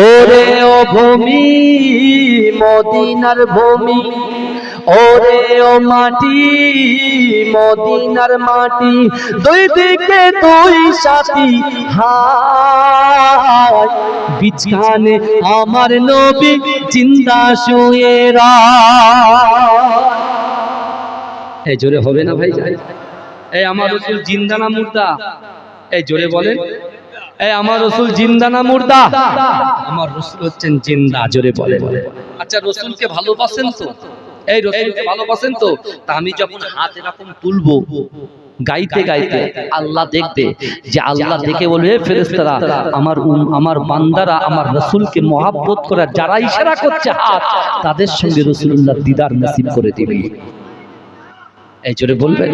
ওরে ও ভূমি মদিনার ভূমি, ওরে ও মাটি মদিনার মাটি, দুই দিকে দুই সাথী হায়, বিছানে আমার নবী জিন্দা শুয়ে রায়। এই জোরে হবে না ভাই? এই আমার রাসূল জিন্দা না মুর্দা? এই জোরে বলেন, এই আমার রাসূল জিন্দা না মুর্দা? আমার রাসূল হচ্ছেন জিন্দা। জোরে বলেন। আচ্ছা, রাসূলকে ভালোবাসেন তো? এই রাসূলকে ভালোবাসেন তো? তা আমি যখন হাত এরকম তুলবো গাইতে গাইতে, আল্লাহ দেখবে যে আল্লাহ দেখে বলবে, হে ফেরেশতারা, আমার বান্দারা আমার রাসূলকে মহব্বত করে যারা ইশারা করছে হাত, তাদের সঙ্গে রাসূলুল্লাহ দিদার নসিব করে দিবে। এই জোরে বলবেন।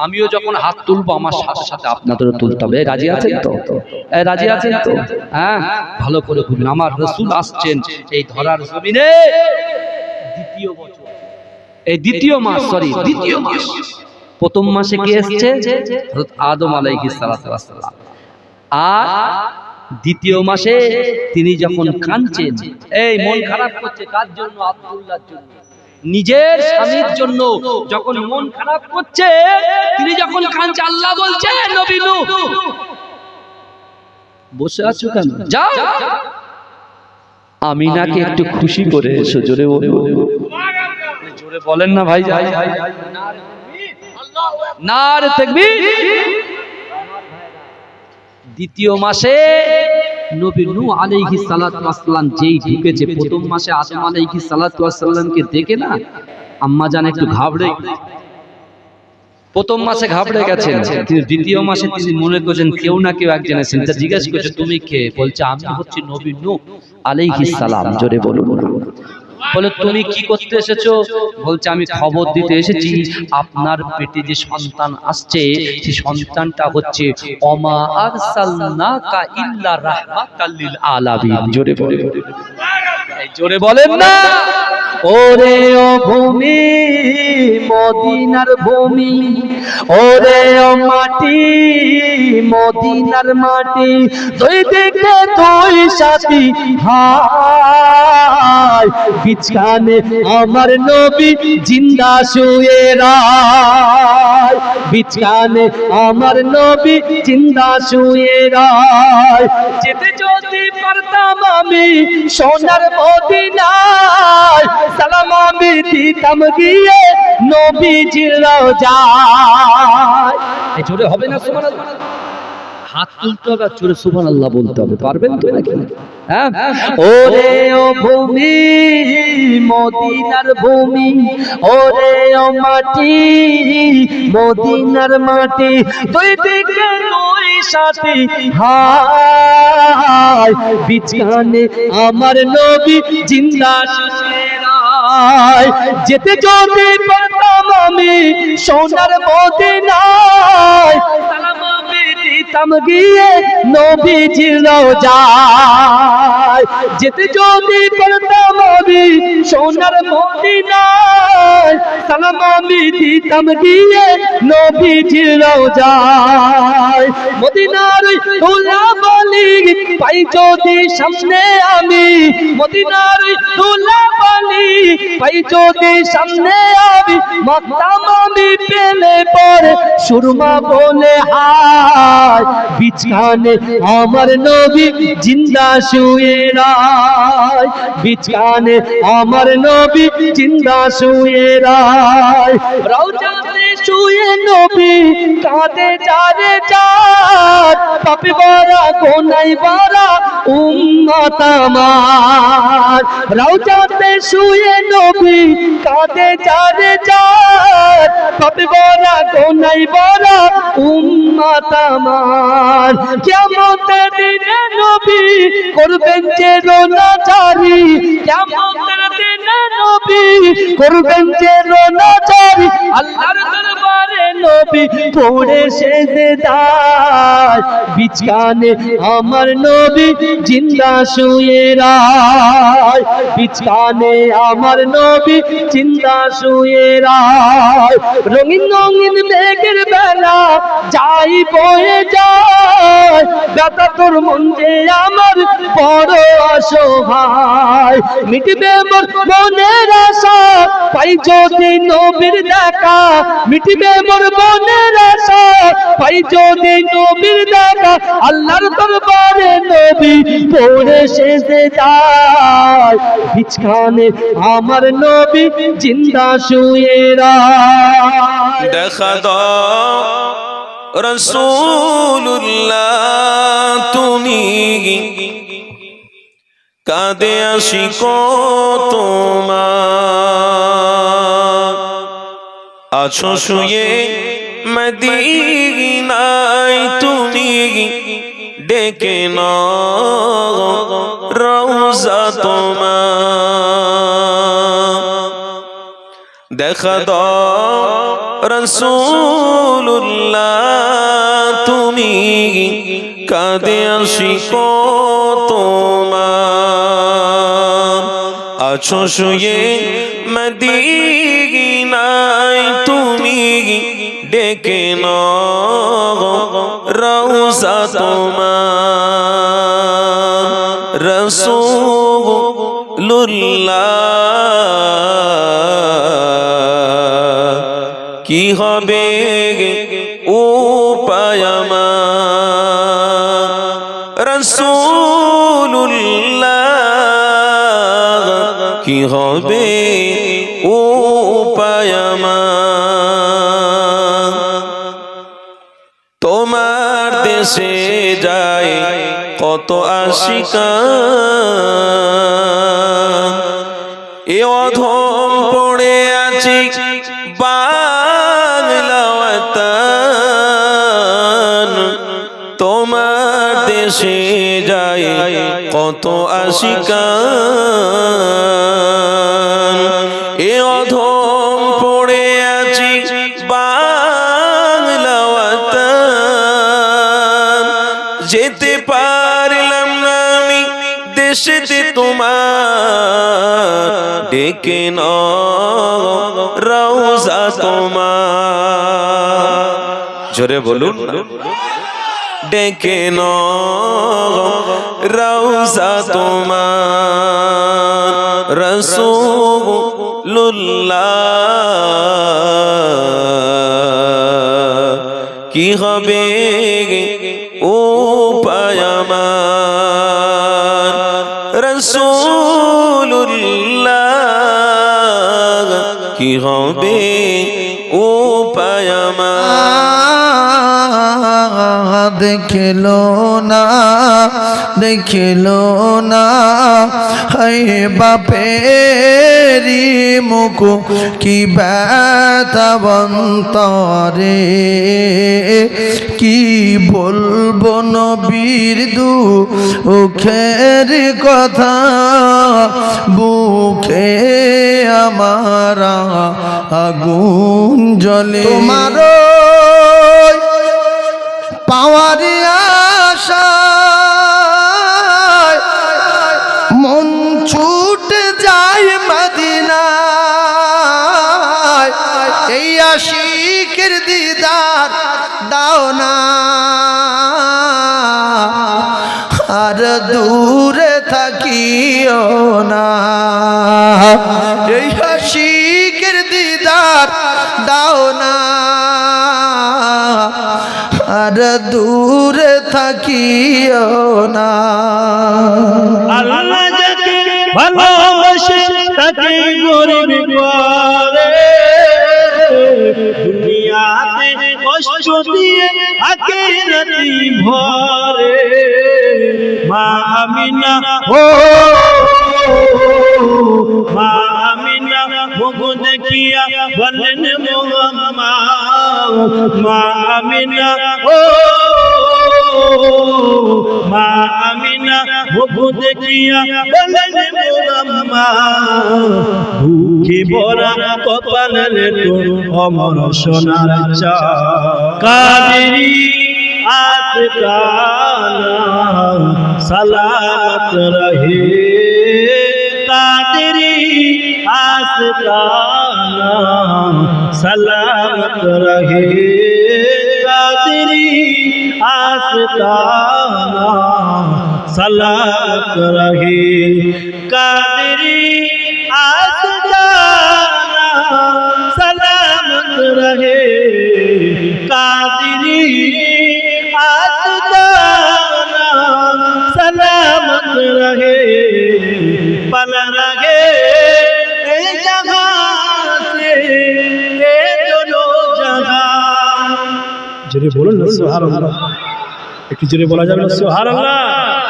আমিও যখন হাত তুলবো আমার সাথে সাথে আপনাদেরও তুলতে হবে। রাজি আছেন তো? রাজি আছেন তো? হ্যাঁ, ভালো করে বলুন। আমার রাসূল আসছেন এই ধরার জমিনে দ্বিতীয় বছর, এই দ্বিতীয় মাস, দ্বিতীয় মাস। প্রথম মাসে কে এসেছে? হযরত আদম আলাইহিস সালাতু ওয়াস সালাম। আর দ্বিতীয় মাসে তিনি যখন কাঁদছেন, এই মন খারাপ করছে, কার জন্য? আব্দুল্লাহর জন্য, নিজের স্বামীর জন্য। যখন মন খারাপ করছে, তিনি যখন কাঁদছে, আল্লাহ বলছে, নবী নূহ বসে আছো কেন? যাও আমিনাকে একটু খুশি করে এসো। জোরে বলেন, জোরে বলেন না ভাই? নারে তাকবীর। দ্বিতীয় মাসে নবী নূহ আলাইহিস সালাতু ওয়াস সালাম যেই ঢুকেছে, প্রথম মাসে আদম আলাইহিস সালাতু ওয়াস সালামকে দেখে না আম্মা জান একটু ঘাবড়ে, প্রথম মাসে ঘাবড়ে গেছেন। তিনি দ্বিতীয় মাসে তিনি মনে করছেন কেউ না কেউ একজন আছেন। তা জিজ্ঞাসা করছে, তুমি কে? বলছে, আমি হচ্ছি নবী নূহ আলাইহিস সালাম। জোরে বলুন। বলে, তুমি কি করতে এসেছো? বলছে, আমি খবর দিতে এসেছি আপনার পেটে যে সন্তান আসছে, সেই সন্তানটা হচ্ছে ওমা আরসালনাকা ইল্লা রাহমাতাল লিল আলামিন। জোরে বলেন, জোরে বলেন না? ওরে ও ভূমি মদিনার ভূমি, ওরে ও মাটি মদিনার মাটি, দুই দিকে দুই সাথী হায়, বিছানে আমার নবী জিন্দা শুয়ে রায়, বিছানে আমার নবী জিন্দা শুয়ে রায়। যেতে যদি পারতাম আমি সোনার মদিনায়, সালাম আমি দিতাম গিয়ে নবীজির রওজায়। এই জোরে হবে না সুবহানাল্লাহ? হাত তুলতে হবে, জোরে সুবহানাল্লাহ বলতে হবে। পারবেন তো নাকি? হ্যাঁ। ওরে ও ভূমি মদিনার ভূমি, ওরে ও মাটি মদিনার মাটি, দুই দিকে দুই সাথী হায়, বিছানে আমার নবী জিন্দা শুয়ে রায়। যেতে যদি পারতাম আমি সোনার মদিনায়, সালাম আমি দিতাম গিয়ে নবীজির রওজায়। যেতে যদি পারতাম আমি সোনার মদিনায়, সালাম আমি দিতাম গিয়ে নবীজির রওজায়। মদিনার ধুলাবালি পাই যদি সামনে আমি, মদিনার ধুলাবালি পাই যদি সামনে আমি, মাখতাম আমি পেলে পরে সুরমা বলে হায়, বিছানে আমার নবী জিন্দা শুয়ে রায়, বিছানে আমার নবী জিন্দা শুয়ে রায়। রওজাতে শুয়ে নবী কাঁদে যারে যার, পাপী ভরা গোনায় ভরা উম্মত আমার। রওজাতে শুয়ে নবী কাঁদে যারে যার, পাপী ভরা গোনায় ভরা উম্মত আমার। কিয়ামতের দিনে নবী করবেন যে রোনা জারি, কিয়ামতের দিনে নবী করবেন যে রোনা জারি, আল্লাহর দরবারে নবী পড়ে সেজদায়, বিছানে আমার নবী জিন্দা শুয়ে রায়, বিছানে আমার নবী জিন্দা শুয়ে রায়। রঙিন রঙিন মেঘের বেলা যাই বয়ে যায়, ব্যথা তোর মন যে আমার বড় অসহায় মিটবে মোর মনের আশা পাই যদি নবীর দেখা মিটবে মোর মনের আশা পাই যদি নবীর দেখা আল্লাহর দরবারে নবী পড়ে সেজদায় বিছখানে আমার নবী জিন্দা শুয়ে রায় দেখা দাও রাসূলুল্লাহ তুমি কাঁদে আশিক তোমার আছো শুয়ে মদিনায় তুমি ডেকে নাও রওজা তোমার দেখা দাও রাসূলুল্লাহ তুমি কাঁদে আশিক তোমার আছো শুয়ে মদিনায় তুমি ডেকে নাও রওজা তোমার রাসূলুল্লাহ কি হবে উপায় আমার রাসূলুল্লাহ কি হবে উপায় আমার তোমার দেশে যায় কত আশিকা এ অধম পড়ে আছি বাংলা ওয়াতান তোমার দেশে যায় কত আশিকা এ অধম পড়ে আছি বাংলা ওয়াতান যেতে পারলাম না আমি দেশেতে তোমার ডেকে নাও রওজা তোমার জোরে বলুন ডেকে নাও রওজা তোমার রাসূলুল্লাহ কি হবে উপায় আমার রাসূলুল্লাহ কি হবে উপায় আমার দেখিলো না হায় বাপেরি মুখ কি ব্যথা বন্তরে কি বলবো নবীর দুঃখের কথা বুকে আমার আগুন জ্বলে তোমার পাওয়ারি আশায় মন ছুটে যায় মদিনায় এই আশিকের দিদার দাও না আর দূরে থাকিও না এই আশিকের দিদার দাও না আর দূরে থাকিও না আল্লাহ যাকে ভালোবাসে তাকে গরিব করে দুনিয়াতে কষ্ট দিয়ে আখিরাতে ভরে মা আমিনা ও মা আমিনা মুখ দেখিয়া বলেন মুহাম্মদ মা আমিনা ও মা আমিনা মুখ দেখিয়া বলেন মুহাম্মদ দুঃখে ভরা কপালের তোর অমর সোনার চা কাদেরি আস্তানা সালামত রহে কাদেরি আস্তানা सलामत रहे कादरी आस्ताना सलामत रहे कादरी आस्ताना सलामत रहे कादरी आस्ताना सलामत रहे पल रहे जगह से दोनों जगह जरे बोलो ना सुभान अल्लाह एक जरे बोला जाए ना सुभान अल्लाह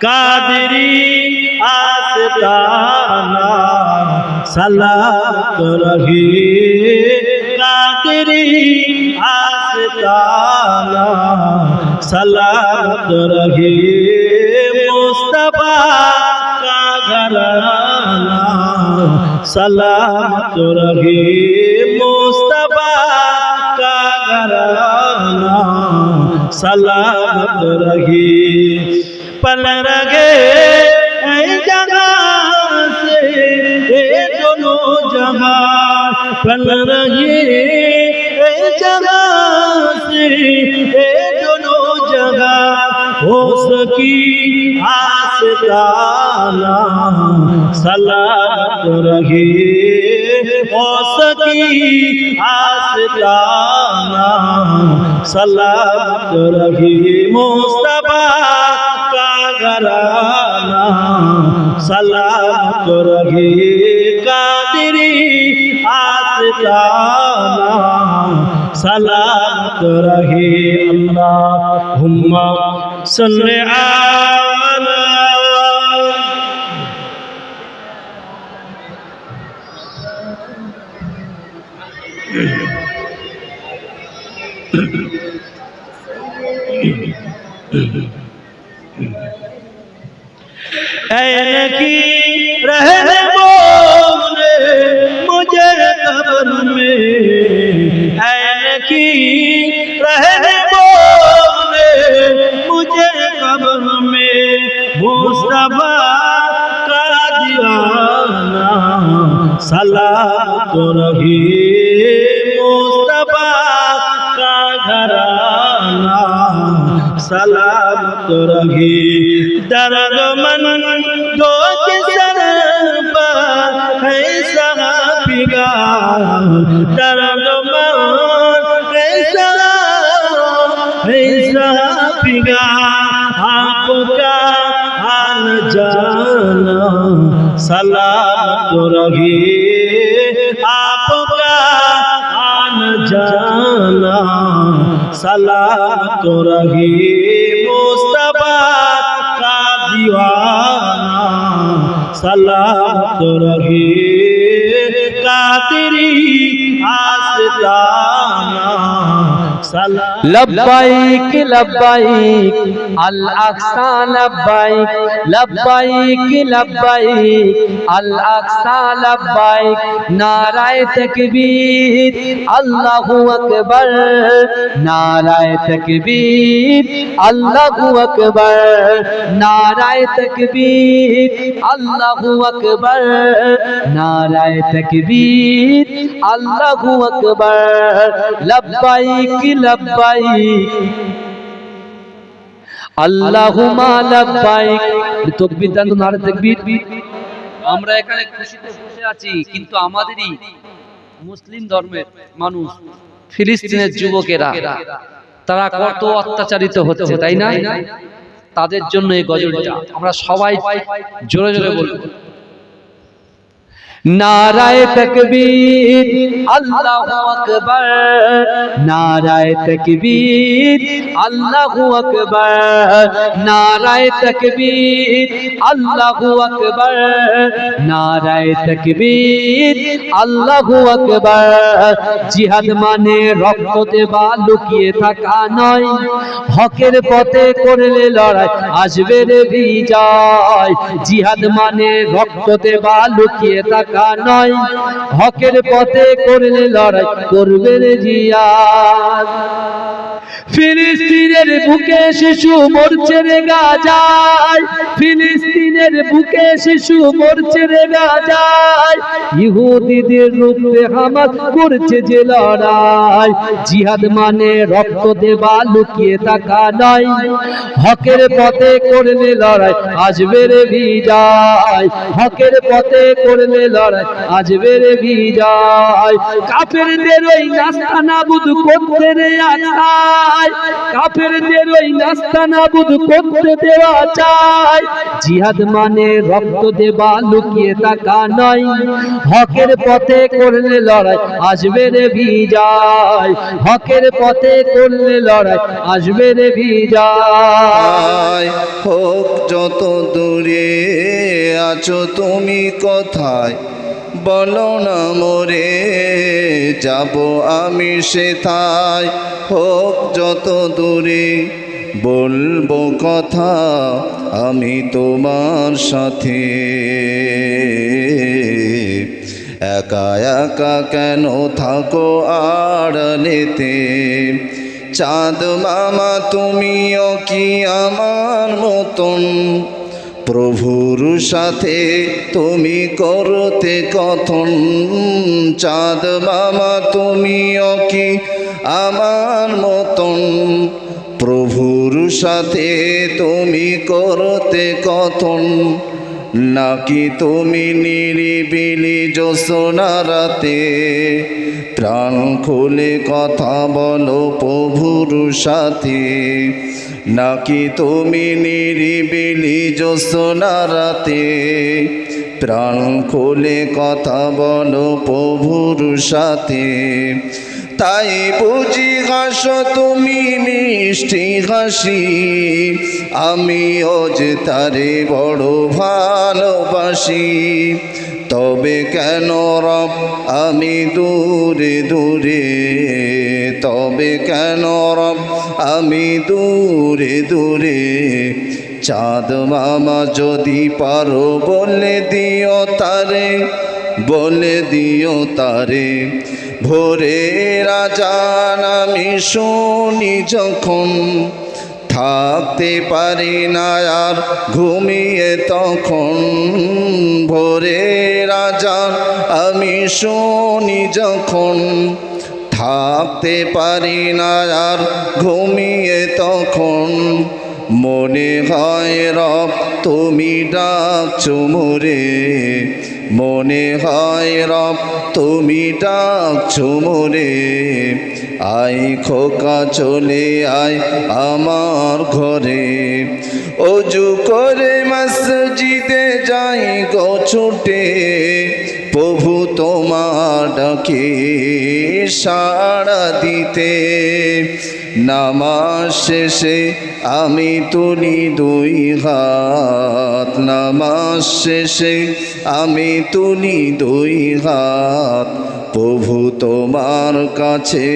कादरी आस्ताना सलामत रहे कादरी आस्ताना सलामत रहे मुस्तफा का घराना सलामत रहे मुस्तफा का घराना सलामत रहे पल रहे जगह से दोनों जगह पल रहे जगह से दोनों जगह हो सकी आस्ताना सलामत रहे हो सकी आस्ताना सलामत रहे मुस्तफा का घराना सलामत रहे कादरी आस्ताना सलामत रहे अल्लाहुम्मा सल्ली अला ऐन की रहने बोले मुझे कब्र में ऐन की रहने बोले मुझे कब्र में मुस्तफा का दीवाना सलामत रहे मुस्तफा का घराना सलामत रहे दर्द मन दो सर पर है सहाफिगा दर्द मन है सहाफिगा आपका आन जाना सलामत रहे आपका आन जाना सलामत रहे मुस्तफा का दीवाना सलामत रहे कादरी आस्ताना लब्बाइक लब्बाइक अल अक्सा लब्बाइक लब्बाइक लब्बाइक अल अक्सा लब्बाइक नाराए तकबीर अल्लाहु अकबर नाराए तकबीर अल्लाहु अकबर नाराए तकबीर अल्लाहु अकबर नाराए तकबीर अल्लाहु अकबर लब्बाइक लब्बाइक আল্লাহুম্মা লাব্বাইক তাকবীর দেন নারে তাকবীর আমরা এখানে খুশিতে বসে আছি কিন্তু আমাদেরই মুসলিম ধর্মের মানুষ ফিলিস্তিনের যুবকেরা তারা কত অত্যাচারিত হচ্ছে তাই না তাদের জন্য এই গজলটা আমরা সবাই জোরে জোরে বলবো नाराए तकबीर अल्लाहु अकबर नाराए तकबीर अल्लाहु अकबर नाराए तकबीर अल्लाहु अकबर नाराए तकबीर अल्लाहु अकबर जिहाद माने रक्त देवा लुकिए थाका नय हकेर पथे करले लड़ाई आसबे रे विजय जिहाद माने रक्त देवा लुकिए थाका টাকা নয়, হকের পথে করলে লড়াই করবে রে জিয়াদ। ফিলিস্তিনের বুকে শিশু মরছে রে গাজায়, ফিলিস্তিনের বুকে শিশু মরছে রে গাজায়, ইহুদিদের রূপে হামাস করছে যে লড়াই। জিহাদ মানে রক্ত দেবা লুকিয়ে থাকা নয়, হকের পথে করলে লড়াই আসবে রে বিজয়, হকের পথে করলে লড়াই আসবে রে বিজয়। কাফেরদের ওই নাস্তানাবুদ করতে রে আশায়, কাফেরদের ওই নাস্তানাবুদ করতে দেওয়া চাই। জিহাদ মানে রক্ত দেবা লুকিয়ে থাকা নয়, হকের পথে করলে লড়াই আসবে রে বিজয়, হকের পথে করলে লড়াই আসবে রে বিজয়। হোক যত দূরে আছো তুমি কোথায়, বলো না মোরে যাব আমি সেথায়। হোক যত দূরে বলবো কথা আমি তোমার সাথে, একা একা কেন থাকো আড়ালেতে। চাঁদ মামা তুমিও কি আমার মতন, প্রভুর সাথে তুমি করতে কথন। চাঁদ মামা তুমিও কি আমার মতন, প্রভুর সাথে তুমি করতে কথন। নাকি তুমি নিরিবিলি জ্যোৎস্না রাতে প্রাণ খুলে কথা বলো প্রভুর সাথে। নাকি তুমি নিরিবিলি জ্যোৎস্না রাতে প্রাণ খুলে কথা বলো প্রভুর সাথে। তাই বুঝি হাসো তুমি মিষ্টি হাসি, আমিও যে তারে বড় ভালোবাসি। তবে কেন রব আমি দূরে দূরে, তবে কেন রব আমি দূরে দূরে। চাঁদ মামা যদি পারো বলে দিও তারে, বলে দিও তারে। ভোরে রাজান আমি শুনি যখন, থাকতে পারি না আর ঘুমিয়ে তখন। ভোরে রাজান আমি শুনি যখন, থাকতে পারি না আর ঘুমিয়ে তখন। মনে হয় রব তুমি ডাকছো মোরে, মনে হয় রব তুমি ডাকছো মোরে। আয় খোকা চলে আয় আমার ঘরে, অজু করে মসজিদে যাই গো ছুটে। প্রভু তোমার ডাকে সাড়া দিতে, নামাজ শেষে আমি তুলি দুই হাত, নামাজ শেষে আমি তুলি দুই হাত। প্রভু তোমার কাছে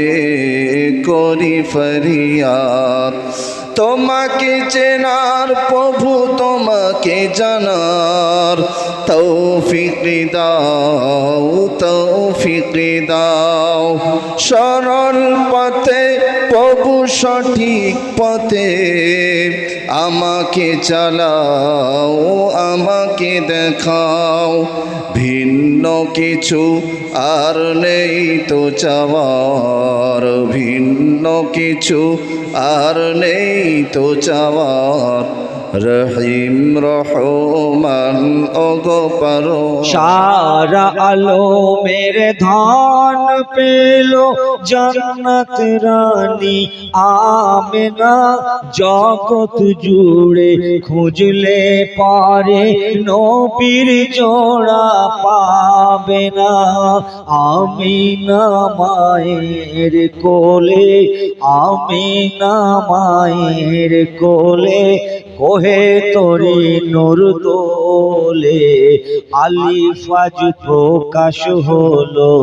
করি ফরিয়াদ। তোমাকে চেনার প্রভু তোমাকে জানার তৌফিক দাও, তৌফিক দাও। সরল পথে প্রভু সঠিক পথে আমাকে চালাও, আমাকে দেখাও। ভিন্ন কিছু আর নেই তো চাওয়ার, ভিন্ন কিছু আর নেই তো চাওয়ার। রহিম রহমান ওগো পারো। সারা আলো মেরে ধন পেলো জান্নাত রানী আমেনা। জগৎ জুড়ে খুঁজলে পারে নবীর জোড়া পাবে না। আমিনা মায়ের কোলে, আমিনা মায়ের কোলে কোহে তোরে নূর দোলে। আলিফাজ প্রকাশ হলো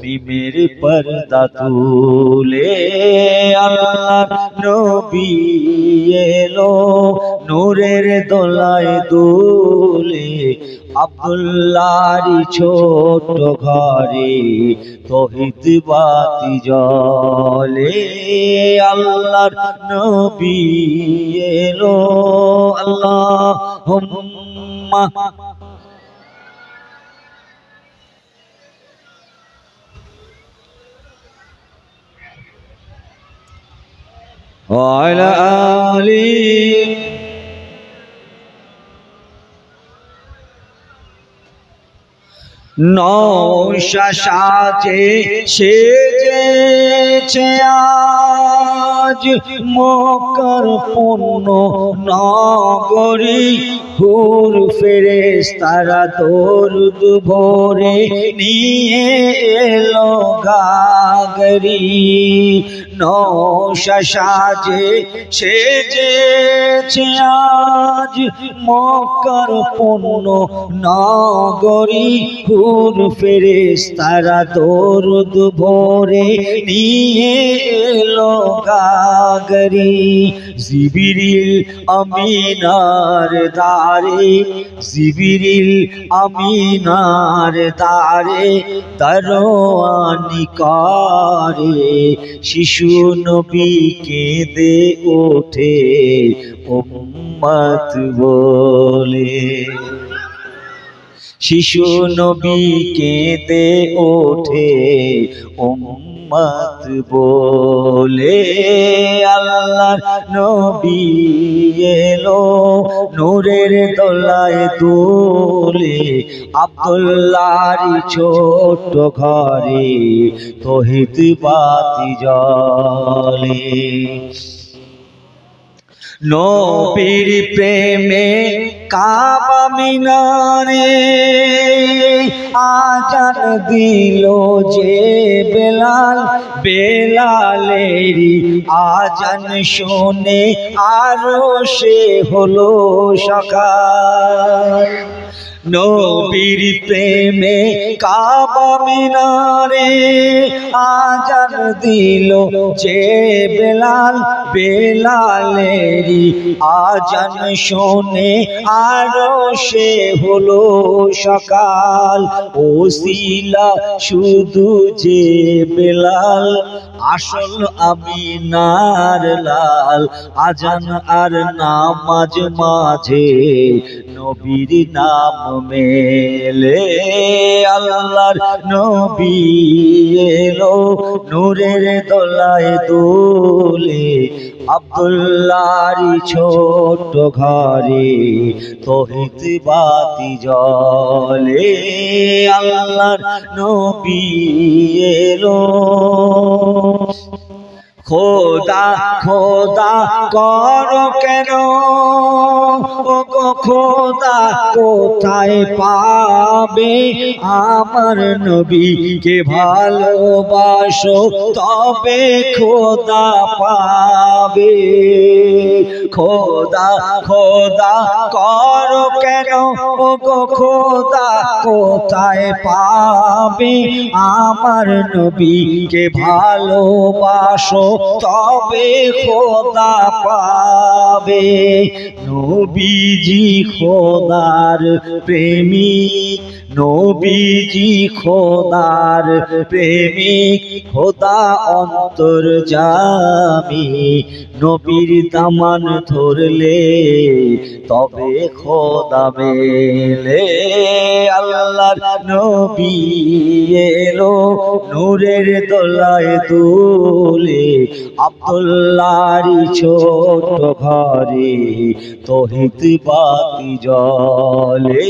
মিমের পর্দা তুলে। আল্লাহ নবী এলো নূরের দোলায় দুলে আব্দুল্লাহর ছোট ঘরে তৌহিদ বাতি জ্বলে আল্লাহর নবী এলো আল্লাহুম্মা وعلى آله নৌশা সাজে সেজেছে আজ মক্কার পূর্ণ নগরী হুর ফেরেশতারা দরুদ ভরে নিয়ে এলো গাগরি নৌশা সাজে সেজেছে আজ মক্কার পূর্ণ নগরী হুর ফেরেশতারা দরুদ ভরে নিয়ে এলো গাগরি জিবরিল আমিনার দারে জিবরিল আমিনার দারে দরওয়ানি করে শিশু নবী কেঁদে ওঠে উম্মত বলে শিশু নবী কেঁদে ওঠে উম্মত বলে আল্লাহর নবী এলো নূরের দোলায় দুলে আব্দুল্লাহর ছোট ঘরে তৌহিদ বাতি জ্বলে নবীর প্রেমে কাবা মিনারে আজান দিল যে বেলাল বেলালেরি আজান শুনে আরো সে হলো সকাল নবীর প্রেমে কাবা মিনারে আজান দিল যে বেলাল বেলালেরি আজান শুনে আরো সে হলো সকাল ওসিলা শুধু যে বেলাল আসল আমিনার লাল আজান আর নামাজ মাঝে নবীর নাম মেলে আল্লাহর নবী এলো নূরের দোলায় দুলে আব্দুল্লাহর ছোট ঘরে তৌহিদ বাতি জ্বলে আল্লাহর নবী এলো খোদা খোদা করো কেন ও গো খোদা কোথায় পাবে আমার নবীকে ভালোবাসো তবে খোদা পাবে খোদা খোদা করো কেন ও গো খোদা কোথায় পাবে আমার নবীকে ভালোবাসো তবে খোদা পাবে নবীজি খোদার প্রেমিক নবীজি খোদার প্রেমিক খোদা অন্তর্যামী নবীর দামান ধরলে তবে খোদা মেলে আল্লাহর নবী এলো নূরের দোলায় দুলে আব্দুল্লাহর ছোট ঘরে তৌহিদ বাতি জ্বলে